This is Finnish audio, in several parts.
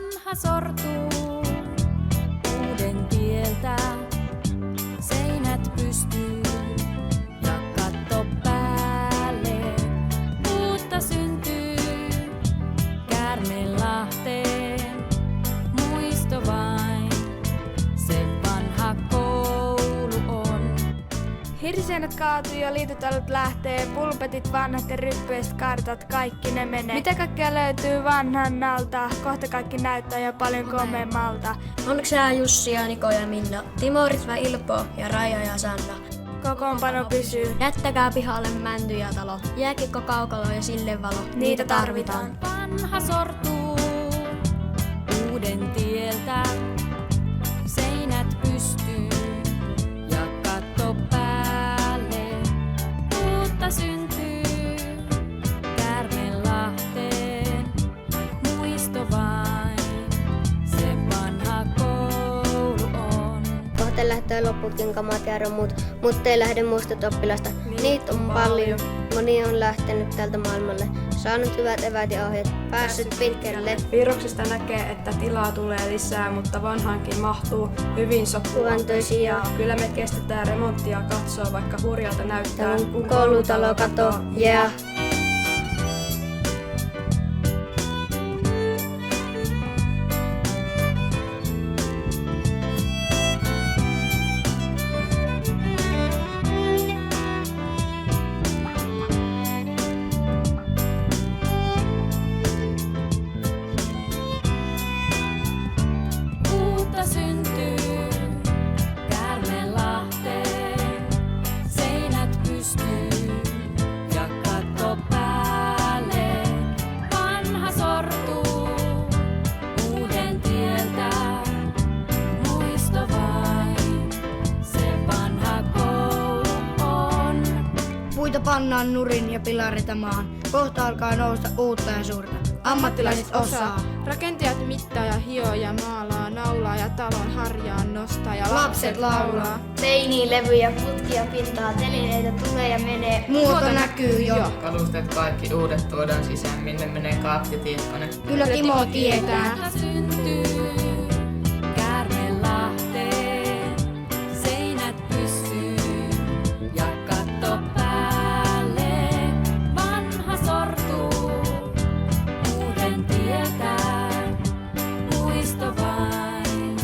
Vanha sortuu uuden tieltä, seinät pystyy ja katto päälle. Uutta syntyy Käärmeenlahteen, muisto vain, se vanha koulu on. Hirsiseinät kaatuu ja liitotalot lähtee, pulpetit vanhat ja ryppyiset kartat, kaikki ne menee. Mitä kaikkea löytyy vanhan alta, kohta kaikki näyttää jo paljon komeammalta. Onneksi Jussi ja Niko ja Minna, Timo, Ritva, Ilpo ja Raija ja Sanna. Kokoonpano pysyy. Jättäkää pihalle mänty ja talo, jääkiekko kaukalo ja sille valo. Niitä tarvitaan. Vanha sortuu uuden tieltä, seinät pystyy ja katto päälle. Uutta syntyy Käärmeenlahteen, muisto vain, se vanha koulu on. Kohta lähtee loputkin kamat ja romut, mutta ei lähde muistot oppilasta. Niitä on paljon, moni on lähtenyt tältä maailmalle. Saanut hyvät eväät ja ohjeet, päässyt pitkälle. Piirroksista näkee, että tilaa tulee lisää, mutta vanhaankin mahtuu hyvin Suvantoisia. Kyllä me kestetään remonttia katsoa, vaikka hurjalta näyttää. Kun koulutalo kato, yeah. Uutta syntyy Käärmeenlahteen, seinät pystyy ja katto päälle. Vanha sortuu uuden tieltä, muisto vain, se vanha koulu on. Puita pannaan nurin ja pilareita maan. Kohta alkaa nousta uutta ja suurta. Ammattilaiset osaa. Rakentajat mittaa ja hioo ja maalaa, naulaa ja talon harjaan nostaa ja Lapset laulaa. Seiniin levyjä, putkia, pintaa, telineitä tulee ja menee. Muoto näkyy jo. Kalusteet kaikki uudet tuodaan sisään, minne menee kaappi ja tietkone. Kyllä Timo tietää. Uutta syntyy Käärmeenlahteen, seinät pysyy ja katto päälle. Vanha sortuu uuden tieltä, muisto vain,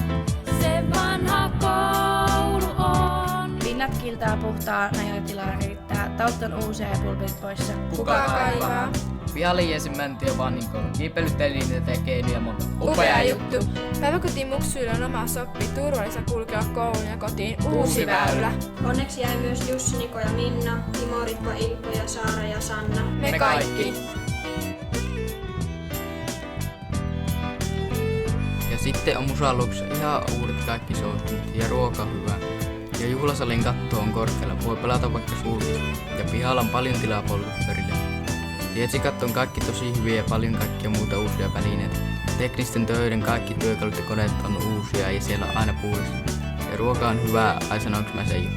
se vanha koulu on. Pinnat kiltaa puhtaa, näin tilaa riittää. Taut on uusia ja pulpit poissa. Kuka kaivaa? Vialliesin mänty ja vanhinkoulu. Kiipeilytelineitä tekee ja monta. Upea juttu. Päiväkotiin muksuilla on oma soppi, turvallista kulkea kouluun ja kotiin uusi väylä. Onneksi jäi myös Jussi, Niko ja Minna, Timo, Ritva, Ilpo ja Saara ja Sanna. Me kaikki. Ja sitten on musaluksessa ihan uudet kaikki soittimet ja ruoka hyvä. Ja juhlasalin katto on korkealla, voi pelata vaikka sulkista. Ja pihalla on paljon tilaa polkupyörille. Tietsikatto on kaikki tosi hyviä ja paljon kaikkia muuta uusia välineitä. Teknisten töiden kaikki työkalut ja koneet on uusia ja siellä on aina puhdasta. Ja ruoka on hyvää, ai sanonko mä sen jo.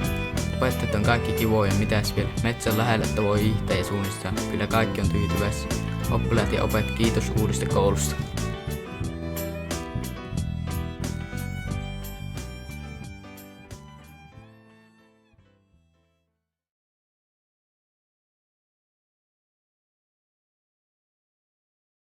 Opettajat on kaikki kivoja, mitäs vielä. Metsän lähellä, että voi hiihtää ja suunnistaa. Kyllä kaikki on tyytyväisiä. Oppilaat ja opet, kiitos uudesta koulusta.